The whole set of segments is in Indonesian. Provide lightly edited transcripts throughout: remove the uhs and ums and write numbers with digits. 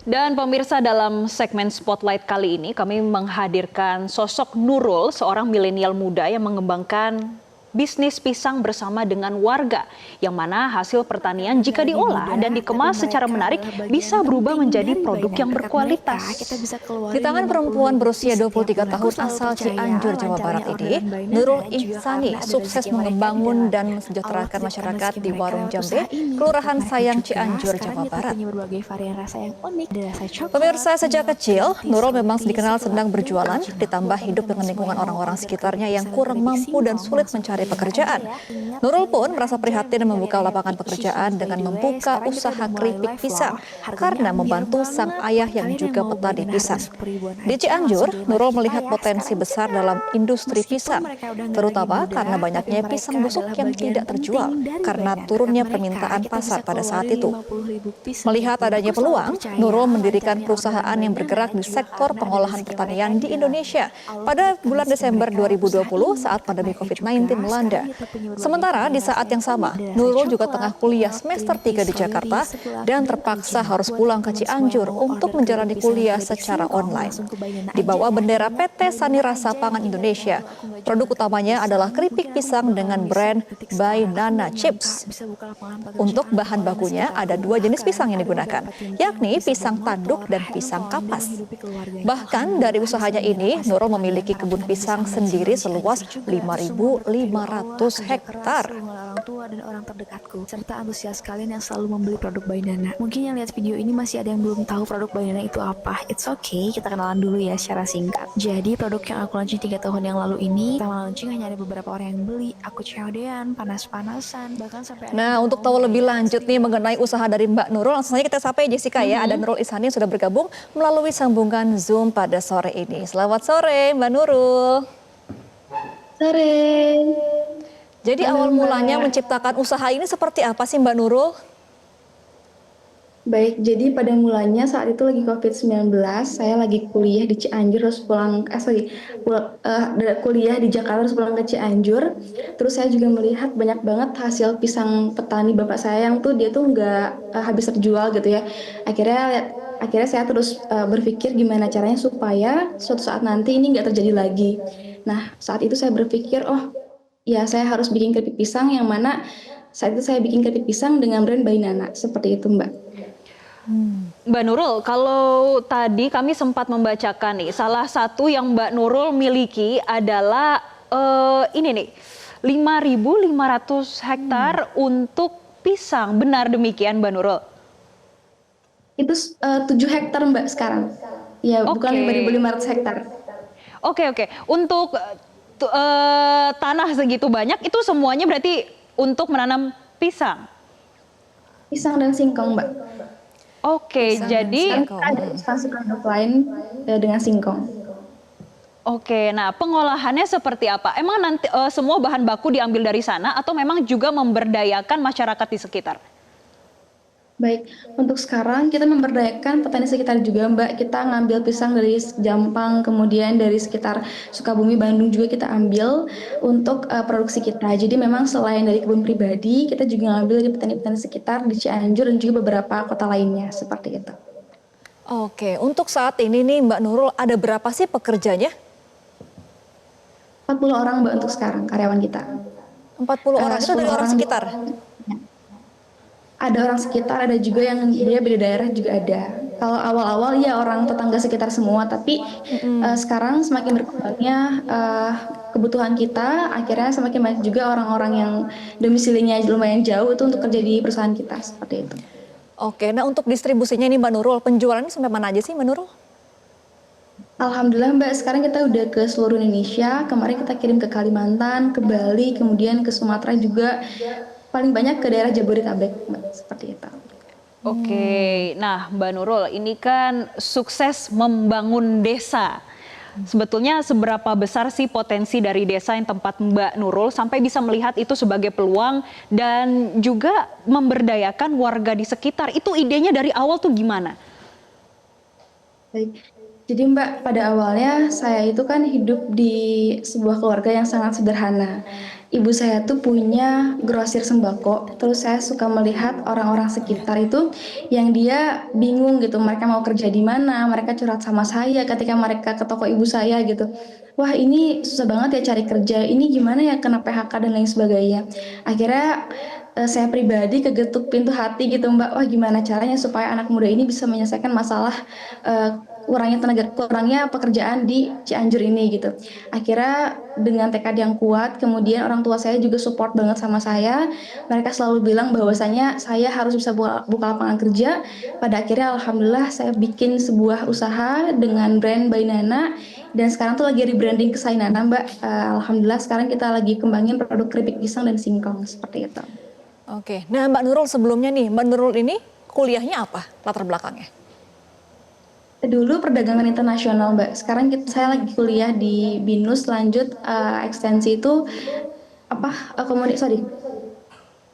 Dan pemirsa, dalam segmen Spotlight kali ini kami menghadirkan sosok Nurul, seorang milenial muda yang mengembangkan bisnis pisang bersama dengan warga, yang mana hasil pertanian jika diolah dan dikemas secara menarik bisa berubah menjadi produk yang berkualitas. Di tangan perempuan berusia 23 tahun asal Cianjur, Jawa Barat ini, Nurul Ihsani sukses membangun dan mensejahterakan masyarakat di Warung Jambe, Kelurahan Sayang, Cianjur, Jawa Barat. Pemirsa, sejak kecil, Nurul memang dikenal sedang berjualan, ditambah hidup dengan lingkungan orang-orang sekitarnya yang kurang mampu dan sulit mencari pekerjaan. Nurul pun merasa prihatin dan membuka lapangan pekerjaan dengan membuka usaha keripik pisang karena membantu sang ayah yang juga petani pisang. Di Cianjur, Nurul melihat potensi besar dalam industri pisang, terutama karena banyaknya pisang busuk yang tidak terjual karena turunnya permintaan pasar pada saat itu. Melihat adanya peluang, Nurul mendirikan perusahaan yang bergerak di sektor pengolahan pertanian di Indonesia pada bulan Desember 2020 saat pandemi COVID-19 melanda. Sementara di saat yang sama, Nurul juga tengah kuliah semester 3 di Jakarta dan terpaksa harus pulang ke Cianjur untuk menjalani kuliah secara online. Di bawah bendera PT Sani Rasa Pangan Indonesia, produk utamanya adalah keripik pisang dengan brand By Nana Chips. Untuk bahan bakunya ada dua jenis pisang yang digunakan, yakni pisang tanduk dan pisang kapas. Bahkan dari usahanya ini, Nurul memiliki kebun pisang sendiri seluas 5.500 hektar. Orang tua dan orang terdekatku, serta antusias kalian yang selalu membeli produk By Nana. Mungkin yang lihat video ini masih ada yang belum tahu produk By Nana itu apa. It's okay, kita kenalan dulu ya secara singkat. Jadi produk yang aku launching 3 tahun yang lalu ini, pertama launching hanya ada beberapa orang yang beli. Aku COD-an, panas-panasan, bahkan sampai. Nah, untuk tahu lebih lanjut nih mengenai usaha dari Mbak Nurul, langsung saja kita sapa ya Jessica ya. Ada Nurul Ihsani yang sudah bergabung melalui sambungan Zoom pada sore ini. Selamat sore Mbak Nurul. Sore. Jadi awal mulanya menciptakan usaha ini seperti apa sih Mbak Nurul? Baik, jadi pada mulanya saat itu lagi COVID-19, saya lagi kuliah di Cianjur, terus kuliah di Jakarta, terus pulang ke Cianjur. Terus saya juga melihat banyak banget hasil pisang petani bapak saya yang tuh dia tuh nggak habis terjual gitu ya. Akhirnya saya terus berpikir gimana caranya supaya suatu saat nanti ini nggak terjadi lagi. Nah, saat itu saya berpikir, oh ya saya harus bikin keripik pisang, yang mana saat itu saya bikin keripik pisang dengan brand By Nana, seperti itu Mbak. Mbak Nurul, kalau tadi kami sempat membacakan nih, salah satu yang Mbak Nurul miliki adalah ini nih, 5.500 hektar untuk pisang. Benar demikian Mbak Nurul? Itu 7 hektar Mbak sekarang. Ya, bukan 5.500 hektar. Oke. Untuk tanah segitu banyak, itu semuanya berarti untuk menanam pisang? Pisang dan singkong Mbak. Oke, jadi ada ekspansi produk lain dengan singkong. Oke, nah pengolahannya seperti apa? Emang nanti semua bahan baku diambil dari sana atau memang juga memberdayakan masyarakat di sekitar? Baik, untuk sekarang kita memberdayakan petani sekitar juga Mbak. Kita ngambil pisang dari Jampang, kemudian dari sekitar Sukabumi, Bandung juga kita ambil untuk produksi kita. Jadi memang selain dari kebun pribadi, kita juga ngambil dari petani-petani sekitar di Cianjur dan juga beberapa kota lainnya, seperti itu. Oke, untuk saat ini nih Mbak Nurul ada berapa sih pekerjanya? 40 orang Mbak untuk sekarang karyawan kita. 40 orang, itu dari orang sekitar? Ada orang sekitar, ada juga yang dia beda daerah juga ada. Kalau awal-awal ya orang tetangga sekitar semua, tapi sekarang semakin berkembangnya kebutuhan kita, akhirnya semakin banyak juga orang-orang yang domisilinya lumayan jauh itu untuk kerja di perusahaan kita, seperti itu. Oke, nah untuk distribusinya nih Mbak Nurul, penjualannya sampai mana aja sih Mbak Nurul? Alhamdulillah Mbak, sekarang kita udah ke seluruh Indonesia. Kemarin kita kirim ke Kalimantan, ke Bali, kemudian ke Sumatera juga. Paling banyak ke daerah Jabodetabek, seperti itu. Oke, nah Mbak Nurul, ini kan sukses membangun desa. Sebetulnya seberapa besar sih potensi dari desa yang tempat Mbak Nurul sampai bisa melihat itu sebagai peluang dan juga memberdayakan warga di sekitar? Itu idenya dari awal tuh gimana? Baik. Jadi Mbak, pada awalnya saya itu kan hidup di sebuah keluarga yang sangat sederhana. ibu saya tuh punya grosir sembako. Terus saya suka melihat orang-orang sekitar itu yang dia bingung gitu. Mereka mau kerja di mana, mereka curhat sama saya ketika mereka ke toko ibu saya gitu. Wah ini susah banget ya cari kerja, ini gimana ya kena PHK dan lain sebagainya. Akhirnya saya pribadi kegetuk pintu hati gitu Mbak, wah gimana caranya supaya anak muda ini bisa menyelesaikan masalah kurangnya pekerjaan di Cianjur ini gitu. Akhirnya dengan tekad yang kuat, kemudian orang tua saya juga support banget sama saya. Mereka selalu bilang bahwasanya saya harus bisa buka lapangan kerja. Pada akhirnya alhamdulillah saya bikin sebuah usaha dengan brand By Nana dan sekarang tuh lagi rebranding ke Sainana Mbak. Alhamdulillah sekarang kita lagi kembangin produk keripik pisang dan singkong seperti itu. Oke, nah Mbak Nurul sebelumnya nih, Mbak Nurul ini kuliahnya apa latar belakangnya? Dulu perdagangan internasional Mbak. Sekarang saya lagi kuliah di BINUS lanjut ekstensi itu apa sorry.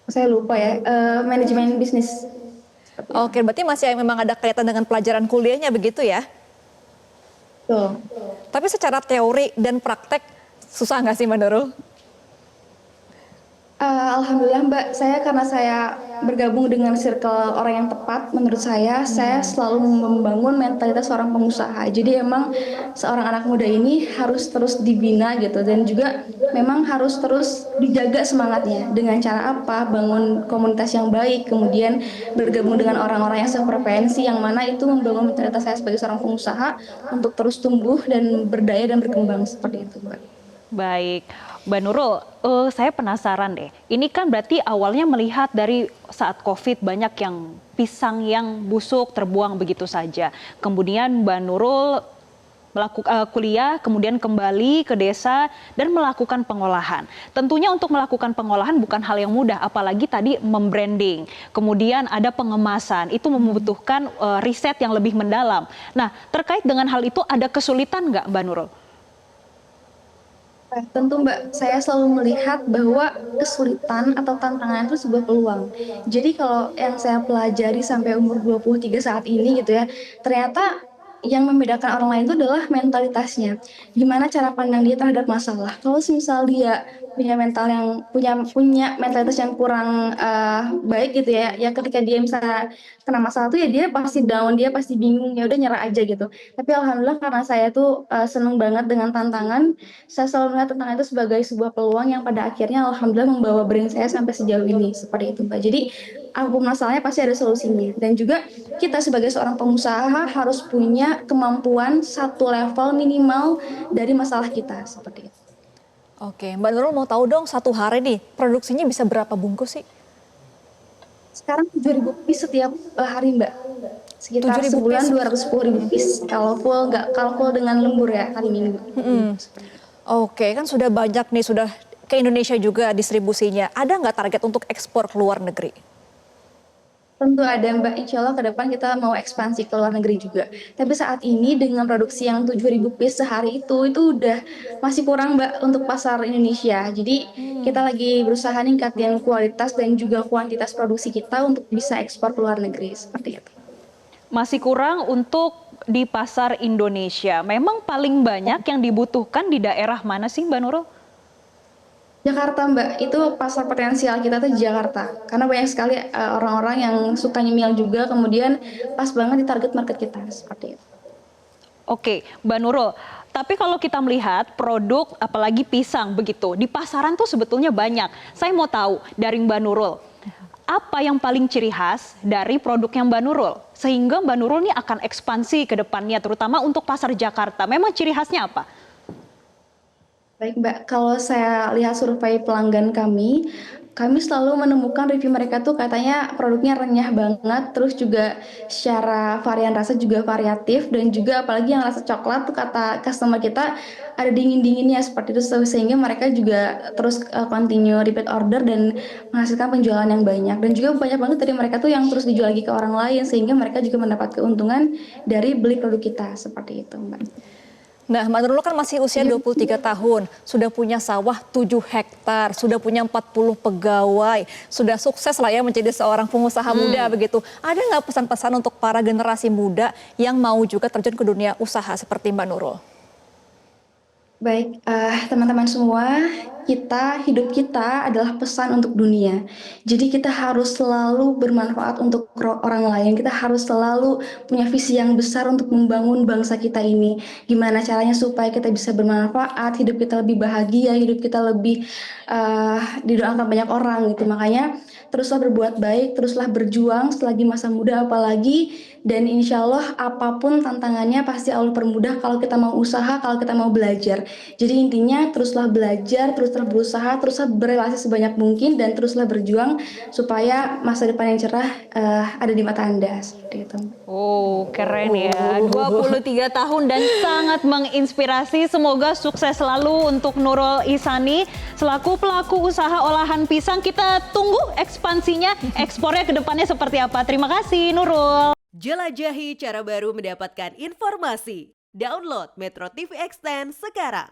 Saya lupa ya. Manajemen bisnis. Oke, berarti masih memang ada kaitan dengan pelajaran kuliahnya begitu ya? Tuh. Tapi secara teori dan praktek susah nggak sih Mbak Nurul? Alhamdulillah Mbak, karena saya bergabung dengan circle orang yang tepat, menurut saya selalu membangun mentalitas seorang pengusaha. Jadi emang seorang anak muda ini harus terus dibina gitu dan juga memang harus terus dijaga semangatnya. Dengan cara apa? Bangun komunitas yang baik, kemudian bergabung dengan orang-orang yang sefrekuensi, yang mana itu membangun mentalitas saya sebagai seorang pengusaha untuk terus tumbuh dan berdaya dan berkembang seperti itu Mbak. Baik, Mbak Nurul, saya penasaran deh. Ini kan berarti awalnya melihat dari saat COVID banyak yang pisang yang busuk terbuang begitu saja. Kemudian Mbak Nurul melakukan kuliah, kemudian kembali ke desa dan melakukan pengolahan. Tentunya untuk melakukan pengolahan bukan hal yang mudah, apalagi tadi membranding. Kemudian ada pengemasan, itu membutuhkan riset yang lebih mendalam. Nah, terkait dengan hal itu ada kesulitan nggak Mbak Nurul? Tentu Mbak, saya selalu melihat bahwa kesulitan atau tantangan itu sebuah peluang. Jadi kalau yang saya pelajari sampai umur 23 saat ini gitu ya, ternyata yang membedakan orang lain itu adalah mentalitasnya. Gimana cara pandang dia terhadap masalah. Kalau misal dia punya mental yang punya mentalitas yang kurang baik gitu ya, ya ketika dia misalnya kena masalah tuh ya dia pasti down, dia pasti bingung, ya udah nyerah aja gitu. Tapi alhamdulillah karena saya tuh seneng banget dengan tantangan, saya selalu melihat tantangan itu sebagai sebuah peluang yang pada akhirnya alhamdulillah membawa brand saya sampai sejauh ini seperti itu Mbak. Jadi apapun masalahnya pasti ada solusinya. Dan juga kita sebagai seorang pengusaha harus punya kemampuan satu level minimal dari masalah kita seperti itu. Oke, Mbak Nurul mau tahu dong satu hari nih produksinya bisa berapa bungkus sih? Sekarang 7.000 piece setiap hari Mbak. Sekitar 7.000 sebulan piece? 210.000 piece. Kalau full dengan lembur ya hari Minggu. Oke, kan sudah banyak nih, sudah ke Indonesia juga distribusinya. Ada nggak target untuk ekspor ke luar negeri? Tentu ada Mbak, insya Allah ke depan kita mau ekspansi ke luar negeri juga. Tapi saat ini dengan produksi yang 7.000 piece sehari itu udah masih kurang Mbak untuk pasar Indonesia. Jadi kita lagi berusaha ningkatin kualitas dan juga kuantitas produksi kita untuk bisa ekspor ke luar negeri seperti itu. Masih kurang untuk di pasar Indonesia. Memang paling banyak yang dibutuhkan di daerah mana sih Mbak Nurul? Jakarta Mbak, itu pasar potensial kita tuh di Jakarta. Karena banyak sekali orang-orang yang suka nyemil juga, kemudian pas banget di target market kita, seperti itu. Oke, Mbak Nurul, tapi kalau kita melihat produk apalagi pisang begitu, di pasaran tuh sebetulnya banyak. Saya mau tahu dari Mbak Nurul, apa yang paling ciri khas dari produk yang Mbak Nurul? Sehingga Mbak Nurul ini akan ekspansi ke depannya, terutama untuk pasar Jakarta. Memang ciri khasnya apa? Baik Mbak, kalau saya lihat survei pelanggan kami selalu menemukan review mereka tuh katanya produknya renyah banget, terus juga secara varian rasa juga variatif, dan juga apalagi yang rasa coklat tuh kata customer kita ada dingin-dinginnya seperti itu, sehingga mereka juga terus continue repeat order dan menghasilkan penjualan yang banyak. Dan juga banyak banget dari mereka tuh yang terus dijual lagi ke orang lain, sehingga mereka juga mendapat keuntungan dari beli produk kita, seperti itu Mbak. Nah, Mbak Nurul kan masih usia 23 tahun, sudah punya sawah 7 hektar, sudah punya 40 pegawai, sudah sukses lah ya menjadi seorang pengusaha muda begitu. Ada nggak pesan-pesan untuk para generasi muda yang mau juga terjun ke dunia usaha seperti Mbak Nurul? Baik, teman-teman semua, hidup kita adalah pesan untuk dunia. Jadi kita harus selalu bermanfaat untuk orang lain. Kita harus selalu punya visi yang besar untuk membangun bangsa kita ini. Gimana caranya supaya kita bisa bermanfaat, hidup kita lebih bahagia, hidup kita lebih didoakan banyak orang gitu. Makanya teruslah berbuat baik, teruslah berjuang selagi masa muda apalagi, dan insya Allah apapun tantangannya pasti Allah permudah kalau kita mau usaha, kalau kita mau belajar. Jadi intinya teruslah belajar, teruslah berusaha, teruslah berrelasi sebanyak mungkin, dan teruslah berjuang supaya masa depan yang cerah ada di mata Anda. Seperti itu. Oh, keren ya. 23 tahun dan sangat menginspirasi. Semoga sukses selalu untuk Nurul Ihsani selaku pelaku usaha olahan pisang. Kita tunggu ekspansinya, ekspornya ke depannya seperti apa. Terima kasih Nurul. Jelajahi cara baru mendapatkan informasi. Download Metro TV Extend sekarang.